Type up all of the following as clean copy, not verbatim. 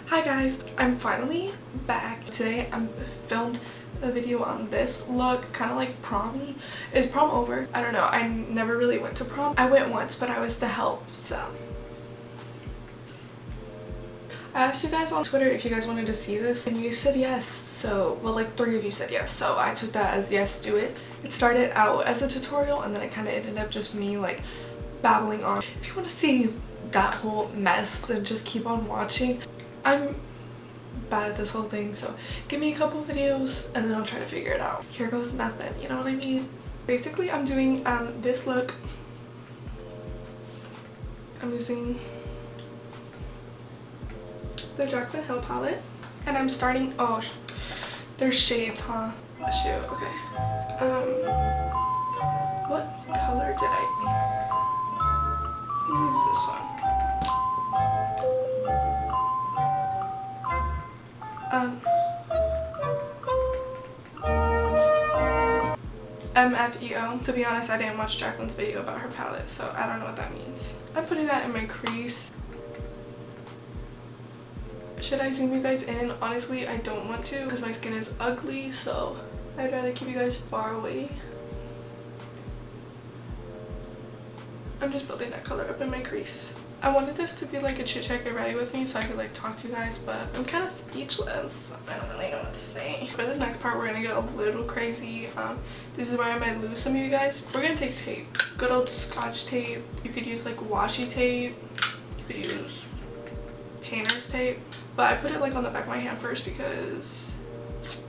Hi guys, I'm finally back. Today I filmed a video on this look, kind of like prom-y. Is prom over? I don't know. I never really went to prom. I went once, but I was the help, so. I asked you guys on Twitter if you guys wanted to see this and you said yes. So, well, like 3 of you said yes, so I took that as yes, do it. It started out as a tutorial and then it kind of ended up just me like babbling on. If you want to see that whole mess, then just keep on watching. I'm bad at this whole thing, so give me a couple videos and then I'll try to figure it out. Here goes nothing, you know what I mean? Basically, I'm doing this look. I'm using the Jaclyn Hill palette and I'm starting, oh, there's shades, huh? Shoot, okay. What color did I use? This one. MFEO. To be honest, I didn't watch Jaclyn's video about her palette, so I don't know what that means. I'm putting that in my crease. Should I zoom you guys in? Honestly, I don't want to because my skin is ugly, so I'd rather keep you guys far away. I'm just building that color up in my crease. I wanted this to be like a chit chat, get ready with me so I could like talk to you guys, but I'm kind of speechless. I don't really know what to say. For this next part, we're gonna get a little crazy. This is where I might lose some of you guys. We're gonna take tape, good old Scotch tape. You could use like washi tape. You could use painter's tape, but I put it like on the back of my hand first because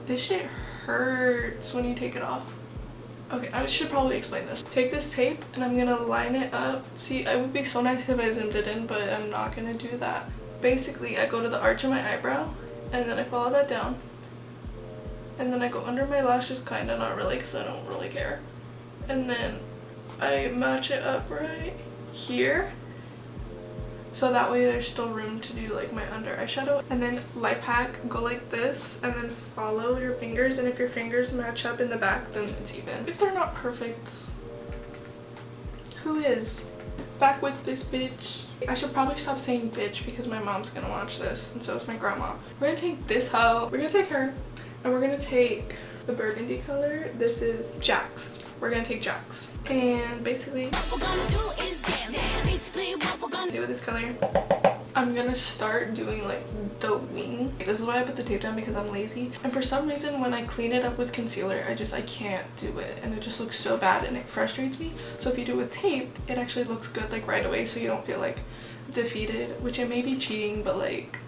this shit hurts when you take it off. Okay, I should probably explain this. Take this tape and I'm gonna line it up. See, it would be so nice if I zoomed it in, but I'm not gonna do that. Basically, I go to the arch of my eyebrow and then I follow that down. And then I go under my lashes, kinda, not really, because I don't really care. And then I match it up right here. So that way there's still room to do like my under eyeshadow. And then life hack, go like this and then follow your fingers, and if your fingers match up in the back, then it's even. If they're not perfect, who is? Back with this bitch. I should probably stop saying bitch because my mom's gonna watch this and so is my grandma. We're gonna take this hoe, we're gonna take her, and we're gonna take the burgundy color. This is Jack's. We're gonna take Jack's. And basically what we're gonna do is dance. Basically what we're gonna do with this color, I'm gonna start doing like the wing. This is why I put the tape down, because I'm lazy, and for some reason when I clean it up with concealer I can't do it and it just looks so bad and it frustrates me. So if you do it with tape, it actually looks good like right away, so you don't feel like defeated, which it may be cheating, but like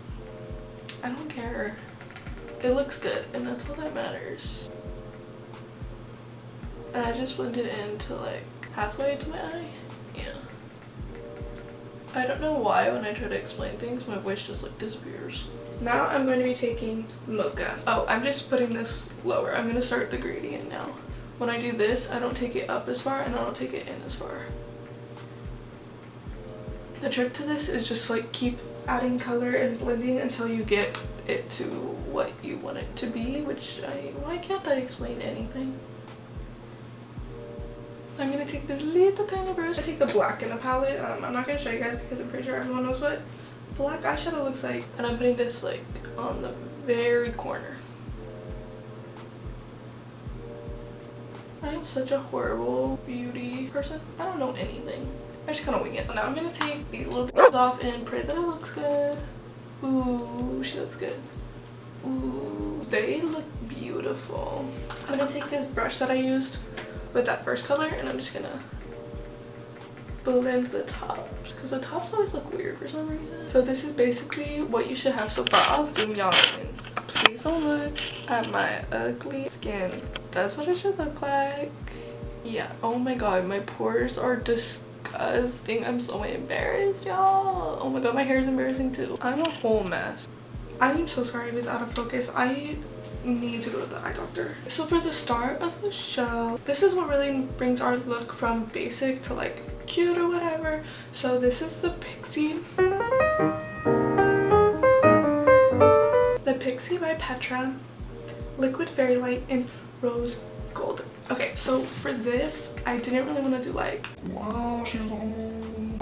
I don't care. It looks good and that's all that matters. And I just blended it into like halfway to my eye. Yeah. I don't know why when I try to explain things my voice just like disappears. Now I'm going to be taking mocha. Oh, I'm just putting this lower. I'm going to start the gradient now. When I do this, I don't take it up as far and I don't take it in as far. The trick to this is just like keep adding color and blending until you get it to what you want it to be, which why can't I explain anything? I'm gonna take this little tiny brush. I take the black in the palette. I'm not gonna show you guys because I'm pretty sure everyone knows what black eyeshadow looks like. And I'm putting this like on the very corner. I am such a horrible beauty person. I don't know anything. I just kind of wing it. Now I'm gonna take these little bits off and pray that it looks good. Ooh, she looks good. Ooh, they look beautiful. I'm gonna take this brush that I used with that first color and I'm just gonna blend the tops because the tops always look weird for some reason. So this is basically what you should have so far. I'll zoom y'all in. Please don't look at my ugly skin. That's what it should look like. Yeah, oh my god, my pores are disgusting. I'm so embarrassed, y'all. Oh my god, my hair is embarrassing too. I'm a whole mess. I am so sorry if it's out of focus. I need to go to the eye doctor. So for the start of the show, this is what really brings our look from basic to like cute or whatever. So this is the Pixie by Petra Liquid Fairy Light in Rose Gold. Okay, so for this I didn't really want to do like, wow, she has a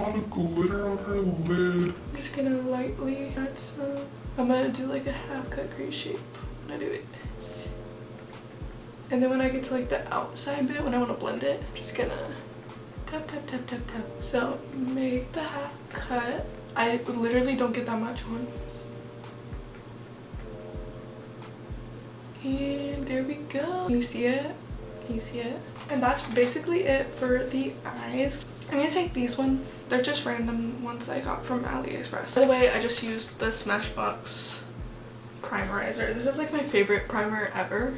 lot of glitter on her lid. I'm just gonna lightly add some. I'm gonna do like a half cut crease shape when I do it. And then when I get to like the outside bit, when I want to blend it, I'm just gonna tap, tap, tap, tap, tap. So make the half cut. I literally don't get that much on. And there we go. Can you see it? Can you see it? And that's basically it for the eyes. I'm gonna take these ones. They're just random ones I got from AliExpress. By the way, I just used the Smashbox primerizer. This is like my favorite primer ever.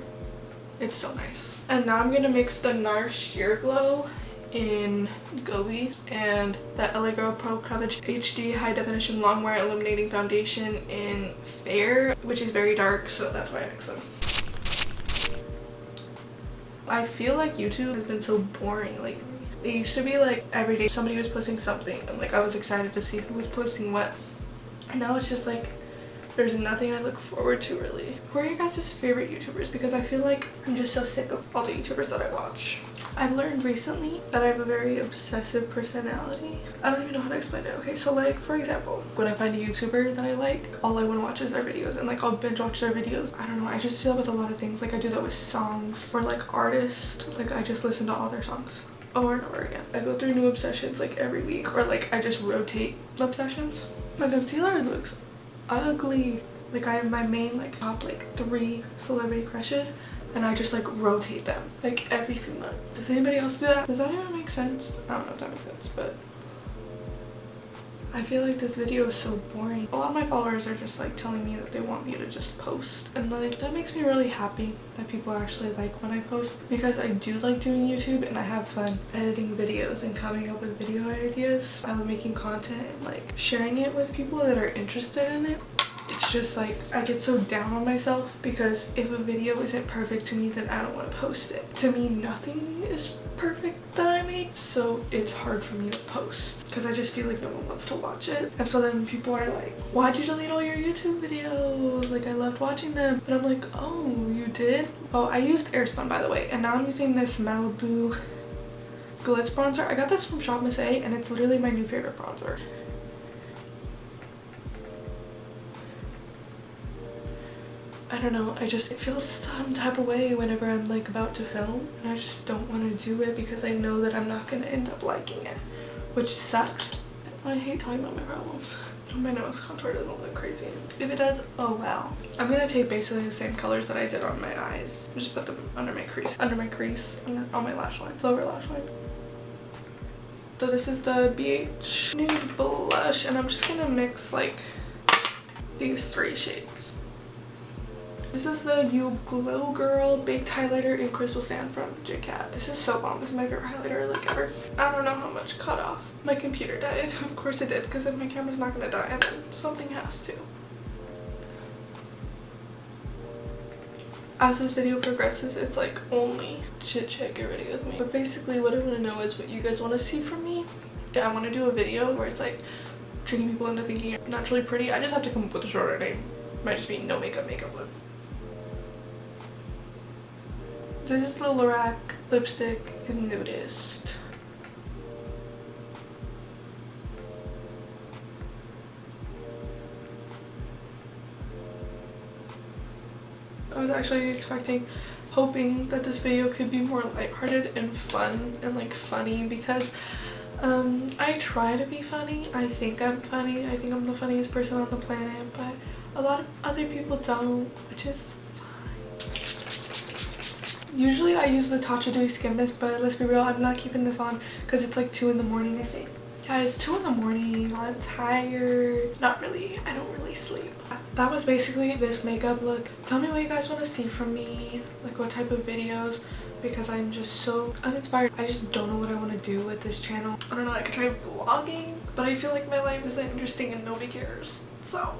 It's so nice. And now I'm gonna mix the NARS Sheer Glow in Goey and the LA Girl Pro Coverage HD High Definition Longwear Illuminating Foundation in Fair, which is very dark, so that's why I mix them. I feel like YouTube has been so boring lately. It used to be like every day somebody was posting something and like I was excited to see who was posting what. And now it's just like there's nothing I look forward to really. Who are your guys' favorite YouTubers? Because I feel like I'm just so sick of all the YouTubers that I watch. I've learned recently that I have a very obsessive personality. I don't even know how to explain it. Okay, so like for example, when I find a YouTuber that I like, all I want to watch is their videos and like I'll binge watch their videos. I don't know, I just do that with a lot of things. Like I do that with songs or like artists. Like I just listen to all their songs over and over again. I go through new obsessions like every week, or like I just rotate obsessions. My concealer looks ugly. Like I have my main like top like 3 celebrity crushes and I just like rotate them like every few months. Does anybody else do that? Does that even make sense? I don't know if that makes sense, but I feel like this video is so boring. A lot of my followers are just like telling me that they want me to just post, and like that makes me really happy that people actually like when I post, because I do like doing YouTube and I have fun editing videos and coming up with video ideas. I love making content and like sharing it with people that are interested in it. It's just like I get so down on myself because if a video isn't perfect to me, then I don't want to post it. To me, nothing is perfect that I make, so it's hard for me to post because I just feel like no one wants to watch it. And so then people are like, why'd you delete all your YouTube videos? Like I loved watching them. But I'm like, oh, you did? Oh, I used Airspun by the way, and now I'm using this Malibu Glitz bronzer. I got this from Shop Miss A and it's literally my new favorite bronzer. I don't know, I just feel some type of way whenever I'm like about to film, and I just don't want to do it because I know that I'm not gonna end up liking it, which sucks. I hate talking about my problems. My nose contour doesn't look crazy. If it does, oh well. I'm gonna take basically the same colors that I did on my eyes, just put them under my crease, on my lash line, lower lash line. So this is the BH Nude Blush, and I'm just gonna mix like these 3 shades. This is the You Glow Girl Baked Highlighter in Crystal Sand from JCat. This is so bomb. This is my favorite highlighter like ever. I don't know how much cut off. My computer died. Of course it did, because if my camera's not gonna die, then something has to. As this video progresses, it's like only chit chat, get ready with me. But basically what I want to know is what you guys want to see from me. I want to do a video where it's like tricking people into thinking you're naturally pretty. I just have to come up with a shorter name. Might just be no makeup look. This is the Lorac lipstick in Nudist. I was actually hoping that this video could be more lighthearted and fun and like funny, because I try to be funny. I think I'm funny. I think I'm the funniest person on the planet, but a lot of other people don't, which is usually I use the Tatcha Dewy Skin Mist, but let's be real, I'm not keeping this on because it's like 2 in the morning, I think. Guys, 2 in the morning, I'm tired. Not really, I don't really sleep. That was basically this makeup look. Tell me what you guys want to see from me, like what type of videos, because I'm just so uninspired. I just don't know what I want to do with this channel. I don't know, I could try vlogging, but I feel like my life isn't interesting and nobody cares, so.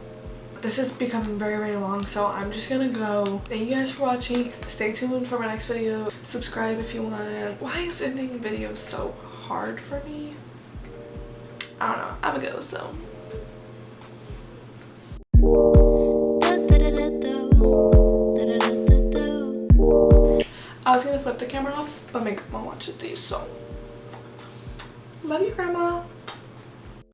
This is becoming very, very long, so I'm just gonna go. Thank you guys for watching. Stay tuned for my next video. Subscribe if you want. Why is ending videos so hard for me? I don't know. I'm gonna go, so. I was gonna flip the camera off, but my grandma watches these, so. Love you, Grandma.